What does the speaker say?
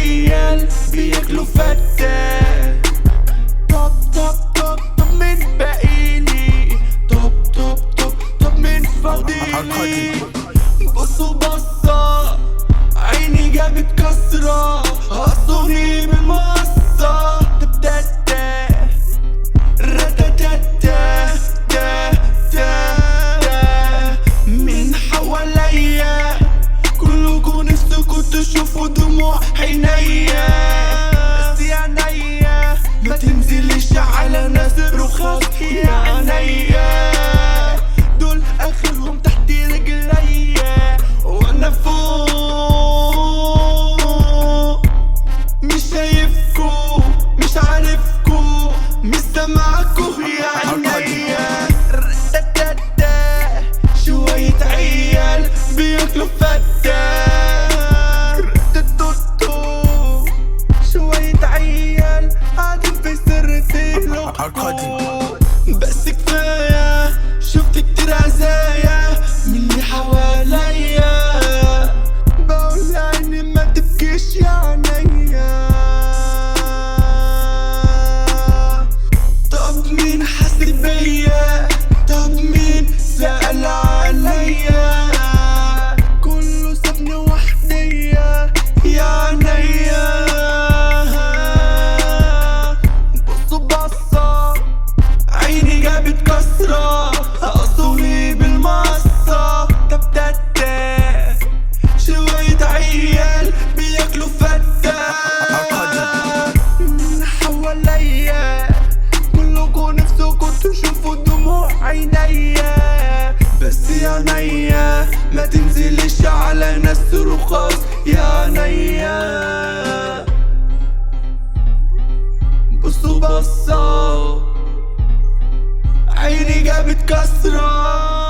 عيال بياكلوا فتة. طب طب طب طب من باقيلي؟ طب من فاضيلي؟ بصوا بصة عيني جابت كسرة، قصوني بالمقصة. تبتتا رتتتا تا تا تا من حواليا كلكوا نفسكوا تشوفوا دموع عينيا، بس يا عينيا ما تنزلش على ناس رخاص يا عينيا. دول اخرهم تحت رجليا وانا فوق، مش شايفكوا مش عارفكوا مش سامعكوا يا عينيا. رتتتا شوية عيال بياكلوا فتة. رتتوتو شوية عيال قاعدين في سر تلوكو. بس كفاية شفت كتير عزايا من اللي حواليا، بقول لعيني ما تبكيش يا عينيا. طب مين حاسس بيا؟ طب مين سأل عليا؟ كله سابني وحديا يا عينيا. بصوا بصة عيني جابت كسرة، قصوني بالمقصة. تبتتا شوية عيال بياكلوا فتة. من حواليا كلكوا نفسكوا تشوفوا دموع عينيا، بس يا عينيا ما تنزلش على ناس رخاص يا عينيا. بصوا بصة عيني جابت كسرة.